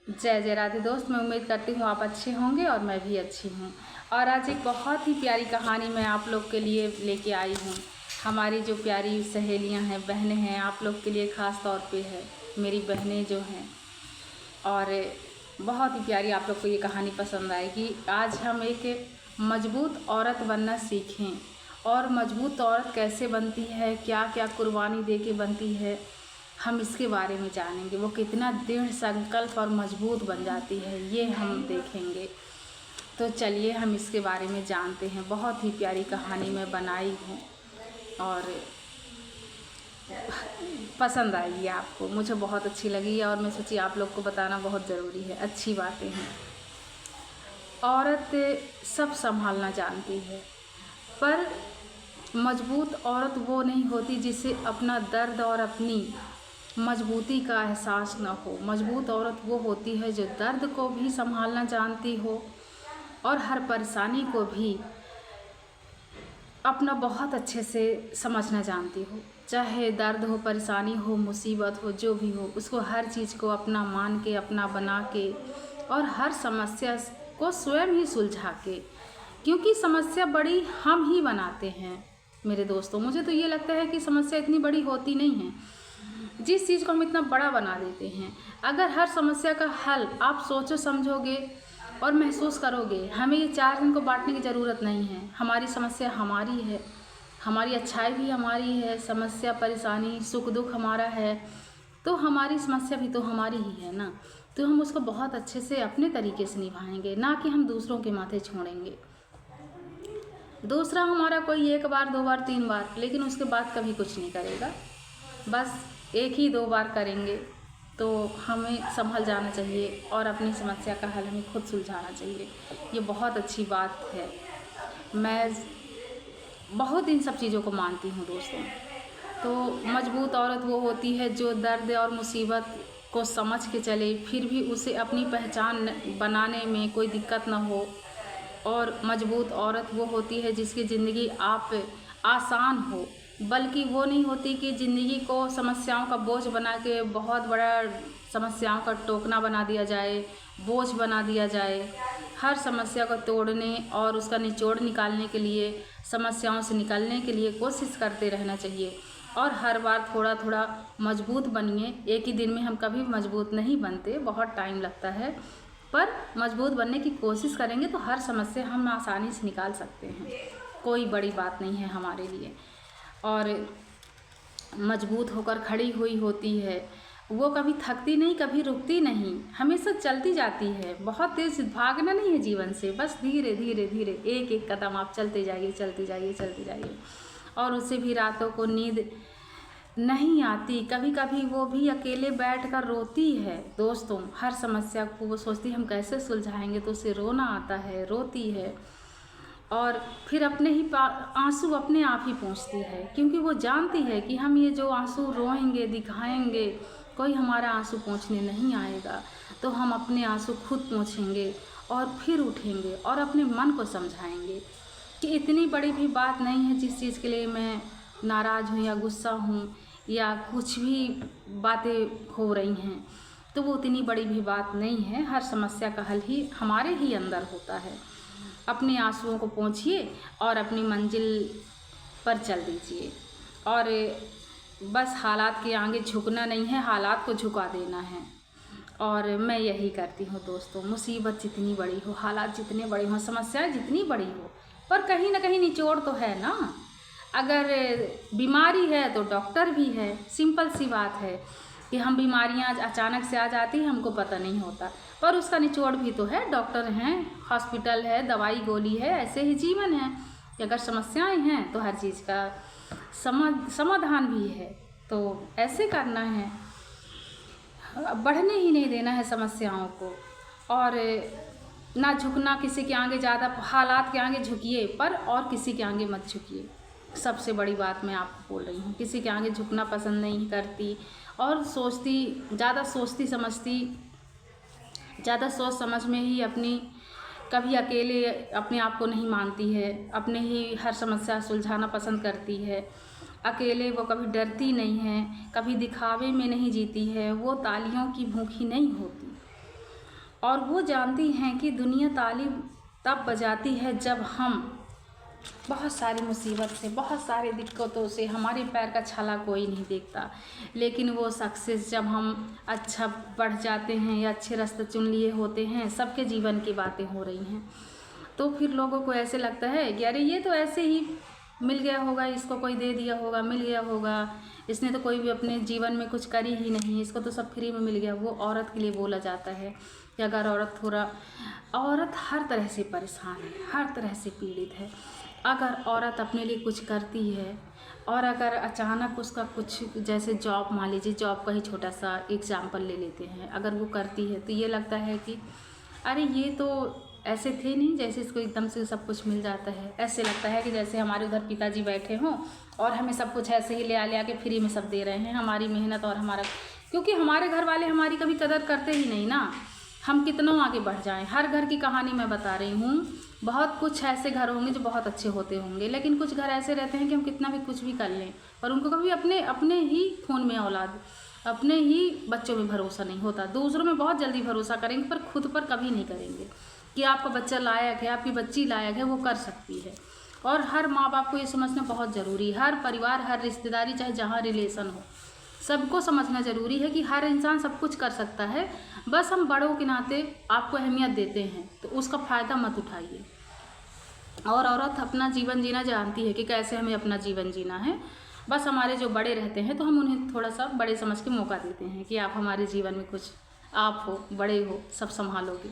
जय जय राधे दोस्त, मैं उम्मीद करती हूँ आप अच्छे होंगे और मैं भी अच्छी हूँ। और आज एक बहुत ही प्यारी कहानी मैं आप लोग के लिए लेके आई हूँ। हमारी जो प्यारी सहेलियाँ हैं, बहनें हैं, आप लोग के लिए ख़ास तौर पे है, मेरी बहनें जो हैं। और बहुत ही प्यारी आप लोग को ये कहानी पसंद आएगी। आज हम एक मजबूत औरत बनना सीखें, और मजबूत औरत कैसे बनती है, क्या क्या कुर्बानी दे के बनती है, हम इसके बारे में जानेंगे। वो कितना दृढ़ संकल्प और मजबूत बन जाती है, ये हम देखेंगे। तो चलिए हम इसके बारे में जानते हैं। बहुत ही प्यारी कहानी मैं बनाई हूँ और पसंद आएगी आपको। मुझे बहुत अच्छी लगी और मैं सोची आप लोग को बताना बहुत ज़रूरी है। अच्छी बातें हैं। औरत सब संभालना जानती है, पर मजबूत औरत वो नहीं होती जिसे अपना दर्द और अपनी मजबूती का एहसास न हो। मजबूत औरत वो होती है जो दर्द को भी संभालना जानती हो और हर परेशानी को भी अपना बहुत अच्छे से समझना जानती हो। चाहे दर्द हो, परेशानी हो, मुसीबत हो, जो भी हो, उसको हर चीज़ को अपना मान के, अपना बना के, और हर समस्या को स्वयं ही सुलझा के, क्योंकि समस्या बड़ी हम ही बनाते हैं मेरे दोस्तों। मुझे तो ये लगता है कि समस्या इतनी बड़ी होती नहीं है, जिस चीज़ को हम इतना बड़ा बना देते हैं। अगर हर समस्या का हल आप सोचो समझोगे और महसूस करोगे, हमें ये 4 दिन को बांटने की ज़रूरत नहीं है। हमारी समस्या हमारी है, हमारी अच्छाई भी हमारी है, समस्या परेशानी सुख दुख हमारा है, तो हमारी समस्या भी तो हमारी ही है ना। तो हम उसको बहुत अच्छे से अपने तरीके से निभाएंगे, ना कि हम दूसरों के माथे छोड़ेंगे। दूसरा हमारा कोई 1 बार 2 बार 3 बार, लेकिन उसके बाद कभी कुछ नहीं करेगा, बस 1 ही 2 बार करेंगे। तो हमें संभल जाना चाहिए और अपनी समस्या का हल हमें खुद सुलझाना चाहिए। ये बहुत अच्छी बात है। मैं बहुत इन सब चीज़ों को मानती हूँ दोस्तों। तो मजबूत औरत वो होती है जो दर्द और मुसीबत को समझ के चले, फिर भी उसे अपनी पहचान बनाने में कोई दिक्कत ना हो। और मजबूत औरत वो होती है जिसकी ज़िंदगी आप आसान हो, बल्कि वो नहीं होती कि ज़िंदगी को समस्याओं का बोझ बना के बहुत बड़ा समस्याओं का टोकना बना दिया जाए, बोझ बना दिया जाए। हर समस्या को तोड़ने और उसका निचोड़ निकालने के लिए, समस्याओं से निकलने के लिए कोशिश करते रहना चाहिए। और हर बार थोड़ा थोड़ा मजबूत बनिए। एक ही दिन में हम कभी मजबूत नहीं बनते, बहुत टाइम लगता है, पर मजबूत बनने की कोशिश करेंगे तो हर समस्या हम आसानी से निकाल सकते हैं। कोई बड़ी बात नहीं है हमारे लिए। और मजबूत होकर खड़ी हुई होती है, वो कभी थकती नहीं, कभी रुकती नहीं, हमेशा चलती जाती है। बहुत तेज़ भागना नहीं है जीवन से, बस धीरे धीरे धीरे एक एक कदम आप चलते जाइए, चलते जाइए, चलते जाइए। और उसे भी रातों को नींद नहीं आती, कभी कभी वो भी अकेले बैठकर रोती है दोस्तों। हर समस्या को वो सोचती हम कैसे सुलझाएंगे, तो उसे रोना आता है, रोती है, और फिर अपने ही आंसू अपने आप ही पहुँचती है, क्योंकि वो जानती है कि हम ये जो आंसू रोएंगे, दिखाएंगे, कोई हमारा आंसू पोंछने नहीं आएगा। तो हम अपने आंसू खुद पोंछेंगे और फिर उठेंगे और अपने मन को समझाएंगे कि इतनी बड़ी भी बात नहीं है जिस चीज़ के लिए मैं नाराज़ हूँ या गुस्सा हूँ या कुछ भी बातें हो रही हैं, तो वो इतनी बड़ी भी बात नहीं है। हर समस्या का हल ही हमारे ही अंदर होता है। अपने आंसुओं को पोंछिए और अपनी मंजिल पर चल दीजिए। और बस हालात के आगे झुकना नहीं है, हालात को झुका देना है। और मैं यही करती हूँ दोस्तों। मुसीबत जितनी बड़ी हो, हालात जितने बड़े हों, समस्याएं जितनी बड़ी हो, पर कहीं ना कहीं निचोड़ तो है ना। अगर बीमारी है तो डॉक्टर भी है। सिंपल सी बात है कि हम बीमारियां अचानक से आ जाती हैं, हमको पता नहीं होता, पर उसका निचोड़ भी तो है। डॉक्टर हैं, हॉस्पिटल है, दवाई गोली है, ऐसे ही जीवन है कि अगर समस्याएं हैं तो हर चीज़ का समाधान भी है। तो ऐसे करना है, बढ़ने ही नहीं देना है समस्याओं को, और ना झुकना किसी के आगे ज़्यादा। हालात के आगे झुकिए, पर और किसी के आगे मत झुकिए। सबसे बड़ी बात मैं आपको बोल रही हूँ, किसी के आगे झुकना पसंद नहीं करती, और ज़्यादा सोचती समझती, ज़्यादा सोच समझ में ही अपनी, कभी अकेले अपने आप को नहीं मानती है, अपने ही हर समस्या सुलझाना पसंद करती है। अकेले वो कभी डरती नहीं है, कभी दिखावे में नहीं जीती है, वो तालियों की भूखी नहीं होती। और वो जानती हैं कि दुनिया ताली तब बजाती है जब हम बहुत सारी मुसीबत से, बहुत सारी दिक्कतों से, हमारे पैर का छाला कोई नहीं देखता, लेकिन वो सक्सेस जब हम अच्छा बढ़ जाते हैं या अच्छे रास्ते चुन लिए होते हैं, सबके जीवन की बातें हो रही हैं, तो फिर लोगों को ऐसे लगता है कि अरे ये तो ऐसे ही मिल गया होगा, इसको कोई दे दिया होगा, मिल गया होगा, इसने तो कोई भी अपने जीवन में कुछ करी ही नहीं, इसको तो सब फ्री में मिल गया। वो औरत के लिए बोला जाता है कि अगर औरत हर तरह से परेशान है, हर तरह से पीड़ित है। अगर औरत अपने लिए कुछ करती है और अगर अचानक उसका कुछ, जैसे जॉब, मान लीजिए जॉब का ही छोटा सा एग्जाम्पल ले लेते हैं, अगर वो करती है तो ये लगता है कि अरे ये तो ऐसे थे नहीं जैसे इसको एकदम से सब कुछ मिल जाता है। ऐसे लगता है कि जैसे हमारे उधर पिताजी बैठे हों और हमें सब कुछ ऐसे ही ले आके फ्री में सब दे रहे हैं, हमारी मेहनत और हमारा, क्योंकि हमारे घर वाले हमारी कभी कदर करते ही नहीं ना। हम कितना आगे बढ़ जाएं, हर घर की कहानी मैं बता रही हूँ। बहुत कुछ ऐसे घर होंगे जो बहुत अच्छे होते होंगे, लेकिन कुछ घर ऐसे रहते हैं कि हम कितना भी कुछ भी कर लें, पर उनको कभी अपने ही खून में औलाद, अपने ही बच्चों में भरोसा नहीं होता। दूसरों में बहुत जल्दी भरोसा करेंगे पर खुद पर कभी नहीं करेंगे कि आपका बच्चा लायक है, आपकी बच्ची लायक है, वो कर सकती है। और हर माँ बाप को ये समझना बहुत ज़रूरी है। हर परिवार, हर रिश्तेदारी, चाहे जहाँ रिलेशन हो, सबको समझना ज़रूरी है कि हर इंसान सब कुछ कर सकता है। बस हम बड़ों के नाते आपको अहमियत देते हैं तो उसका फ़ायदा मत उठाइए। और औरत अपना जीवन जीना जानती है कि कैसे हमें अपना जीवन जीना है। बस हमारे जो बड़े रहते हैं तो हम उन्हें थोड़ा सा बड़े समझ के मौका देते हैं कि आप हमारे जीवन में कुछ, आप हो, बड़े हो, सब संभालोगे।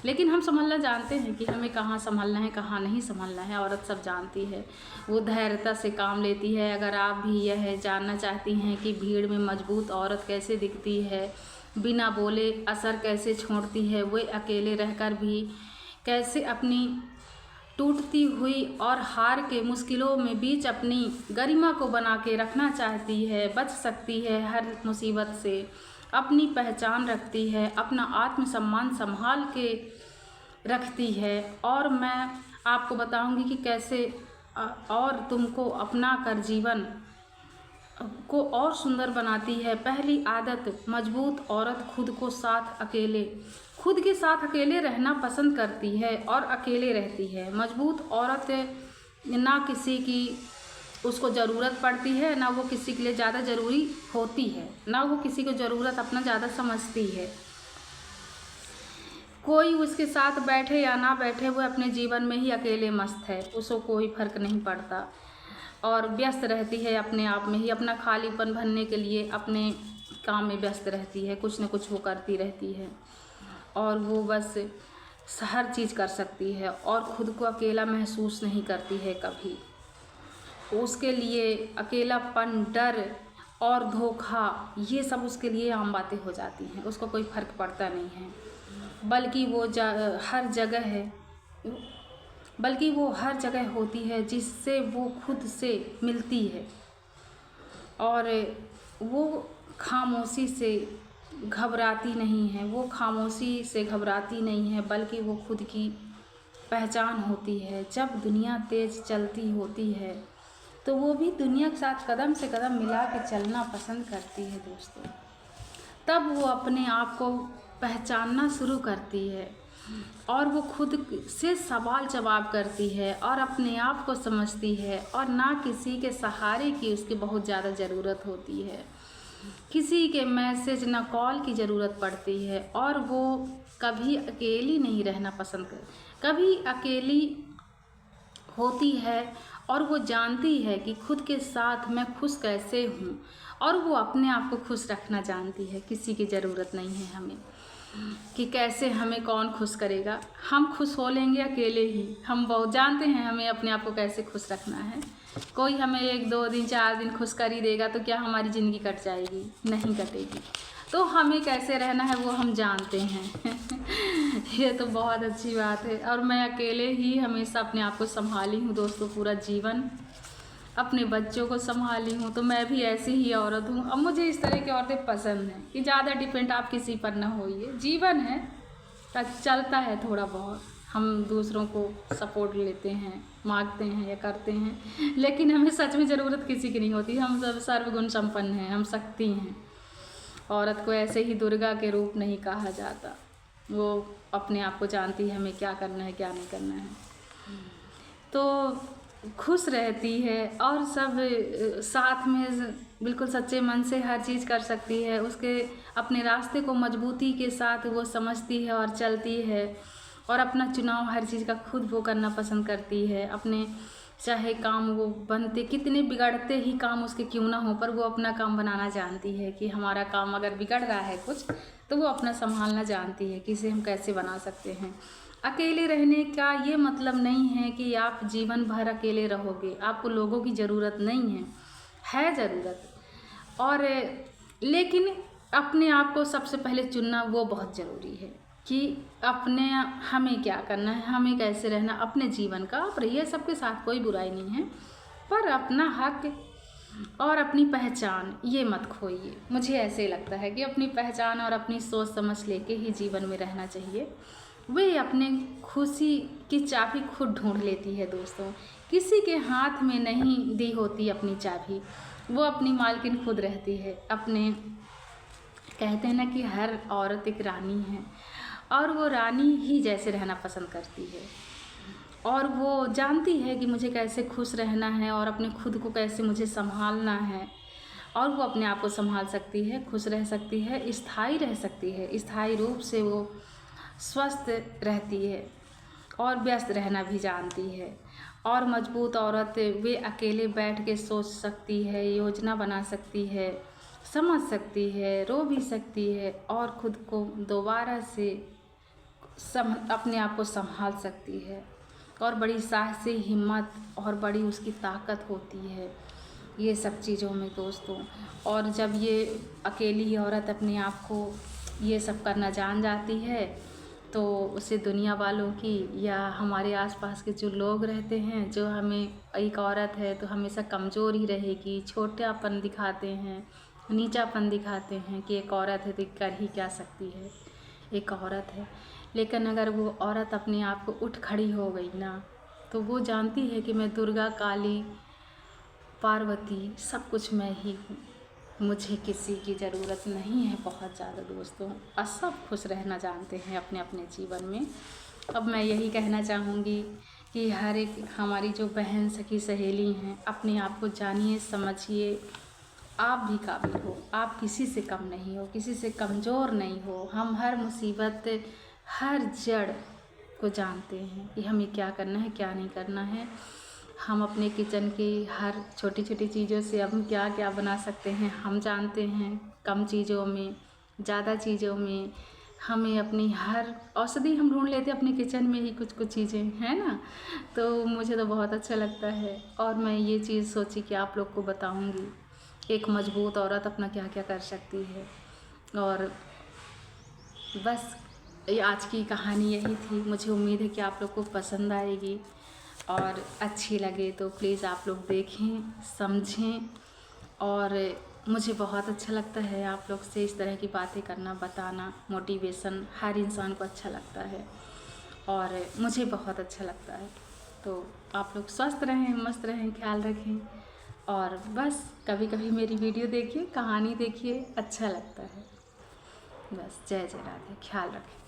लेकिन हम संभलना जानते हैं कि हमें कहाँ संभलना है, कहाँ नहीं संभलना है। औरत सब जानती है, वो धैर्यता से काम लेती है। अगर आप भी यह जानना चाहती हैं कि भीड़ में मजबूत औरत कैसे दिखती है, बिना बोले असर कैसे छोड़ती है, वो अकेले रहकर भी कैसे अपनी टूटती हुई और हार के मुश्किलों में बीच अपनी गरिमा को बना के रखना चाहती है, बच सकती है हर मुसीबत से, अपनी पहचान रखती है, अपना आत्मसम्मान संभाल के रखती है। और मैं आपको बताऊंगी कि कैसे और तुमको अपना कर जीवन को और सुंदर बनाती है। पहली आदत, मजबूत औरत खुद के साथ अकेले रहना पसंद करती है और अकेले रहती है। मजबूत औरत ना किसी की उसको ज़रूरत पड़ती है, ना वो किसी के लिए ज़्यादा ज़रूरी होती है, ना वो किसी को ज़रूरत अपना ज़्यादा समझती है। कोई उसके साथ बैठे या ना बैठे, वो अपने जीवन में ही अकेले मस्त है, उसको कोई फ़र्क नहीं पड़ता और व्यस्त रहती है अपने आप में ही। अपना खालीपन भरने के लिए अपने काम में व्यस्त रहती है, कुछ न कुछ वो करती रहती है और वो बस हर चीज़ कर सकती है और ख़ुद को अकेला महसूस नहीं करती है कभी। उसके लिए अकेलापन, डर और धोखा, ये सब उसके लिए आम बातें हो जाती हैं, उसको कोई फ़र्क पड़ता नहीं है। बल्कि वो हर जगह होती है जिससे वो खुद से मिलती है और वो खामोशी से घबराती नहीं है, बल्कि वो खुद की पहचान होती है। जब दुनिया तेज चलती होती है तो वो भी दुनिया के साथ कदम से कदम मिला के चलना पसंद करती है दोस्तों। तब वो अपने आप को पहचानना शुरू करती है और वो खुद से सवाल जवाब करती है और अपने आप को समझती है और ना किसी के सहारे की उसकी बहुत ज़्यादा ज़रूरत होती है, किसी के मैसेज ना कॉल की ज़रूरत पड़ती है और वो कभी अकेली नहीं रहना पसंद कभी अकेली होती है और वो जानती है कि खुद के साथ मैं खुश कैसे हूँ और वो अपने आप को खुश रखना जानती है। किसी की ज़रूरत नहीं है हमें कि कैसे हमें कौन खुश करेगा, हम खुश हो लेंगे अकेले ही। हम बहुत जानते हैं हमें अपने आप को कैसे खुश रखना है। कोई हमें 1, 2 दिन, 4 दिन खुश कर ही देगा तो क्या हमारी ज़िंदगी कट जाएगी? नहीं कटेगी। तो हमें कैसे रहना है वो हम जानते हैं। ये तो बहुत अच्छी बात है। और मैं अकेले ही हमेशा अपने आप को संभाली हूँ दोस्तों, पूरा जीवन अपने बच्चों को संभाली हूँ। तो मैं भी ऐसी ही औरत हूँ। अब मुझे इस तरह की औरतें पसंद हैं कि ज़्यादा डिपेंड आप किसी पर ना होइए। जीवन है, चलता है थोड़ा बहुत, हम दूसरों को सपोर्ट लेते हैं, मांगते हैं या करते हैं, लेकिन हमें सच में ज़रूरत किसी की नहीं होती। हम सब सर्वगुण संपन्न हैं, हम शक्ति हैं। औरत को ऐसे ही दुर्गा के रूप नहीं कहा जाता। वो अपने आप को जानती है हमें क्या करना है क्या नहीं करना है। तो खुश रहती है और सब साथ में बिल्कुल सच्चे मन से हर चीज़ कर सकती है। उसके अपने रास्ते को मजबूती के साथ वो समझती है और चलती है, और अपना चुनाव हर चीज़ का खुद वो करना पसंद करती है। अपने चाहे काम वो बनते कितने बिगड़ते ही काम उसके क्यों ना हो, पर वो अपना काम बनाना जानती है कि हमारा काम अगर बिगड़ रहा है कुछ तो वो अपना संभालना जानती है कि इसे हम कैसे बना सकते हैं। अकेले रहने का ये मतलब नहीं है कि आप जीवन भर अकेले रहोगे, आपको लोगों की ज़रूरत नहीं है ज़रूरत, और लेकिन अपने आप को सबसे पहले चुनना वो बहुत ज़रूरी है कि अपने हमें क्या करना है, हमें कैसे रहना, अपने जीवन का आप रहिए, सबके साथ कोई बुराई नहीं है, पर अपना हक और अपनी पहचान ये मत खोइए। मुझे ऐसे लगता है कि अपनी पहचान और अपनी सोच समझ लेके ही जीवन में रहना चाहिए। वे अपने खुशी की चाबी खुद ढूंढ लेती है दोस्तों, किसी के हाथ में नहीं दी होती अपनी चाबी, वो अपनी मालकिन खुद रहती है। अपने कहते हैं ना कि हर औरत एक रानी है, और वो रानी ही जैसे रहना पसंद करती है, और वो जानती है कि मुझे कैसे खुश रहना है और अपने खुद को कैसे मुझे संभालना है, और वो अपने आप को संभाल सकती है, खुश रह सकती है, स्थायी रह सकती है, स्थायी रूप से वो स्वस्थ रहती है और व्यस्त रहना भी जानती है। और मजबूत औरत वे अकेले बैठ के सोच सकती है, योजना बना सकती है, समझ सकती है, रो भी सकती है, और खुद को दोबारा से अपने आप को संभाल सकती है, और बड़ी साहसी हिम्मत और बड़ी उसकी ताकत होती है ये सब चीज़ों में दोस्तों। और जब ये अकेली औरत अपने आप को ये सब करना जान जाती है तो उसे दुनिया वालों की या हमारे आसपास के जो लोग रहते हैं, जो हमें एक औरत है तो हमेशा कमज़ोर ही रहेगी, छोटापन दिखाते हैं, नीचापन दिखाते हैं कि एक औरत है तो कर ही क्या सकती है, एक औरत है। लेकिन अगर वो औरत अपने आप को उठ खड़ी हो गई ना, तो वो जानती है कि मैं दुर्गा, काली, पार्वती सब कुछ मैं ही हूँ, मुझे किसी की ज़रूरत नहीं है बहुत ज़्यादा दोस्तों, और सब खुश रहना जानते हैं अपने अपने जीवन में। अब मैं यही कहना चाहूँगी कि हर एक हमारी जो बहन सखी सहेली हैं, अपने आप को जानिए, समझिए, आप भी काबिल हो, आप किसी से कम नहीं हो, किसी से कमज़ोर नहीं हो। हम हर मुसीबत, हर जड़ को जानते हैं कि हमें क्या करना है क्या नहीं करना है। हम अपने किचन की हर छोटी छोटी चीज़ों से हम क्या क्या बना सकते हैं हम जानते हैं। कम चीज़ों में, ज़्यादा चीज़ों में, हमें अपनी हर औषधि हम ढूंढ लेते हैं अपने किचन में ही, कुछ कुछ चीज़ें हैं ना। तो मुझे तो बहुत अच्छा लगता है, और मैं ये चीज़ सोची कि आप लोग को बताऊंगी एक मजबूत औरत अपना क्या क्या कर सकती है। और बस ये आज की कहानी यही थी। मुझे उम्मीद है कि आप लोग को पसंद आएगी, और अच्छी लगे तो प्लीज़ आप लोग देखें, समझें। और मुझे बहुत अच्छा लगता है आप लोग से इस तरह की बातें करना, बताना, मोटिवेशन हर इंसान को अच्छा लगता है, और मुझे बहुत अच्छा लगता है। तो आप लोग स्वस्थ रहें, मस्त रहें, ख्याल रखें, और बस कभी कभी मेरी वीडियो देखिए, कहानी देखिए, अच्छा लगता है। बस जय जय राधे, ख्याल रखें।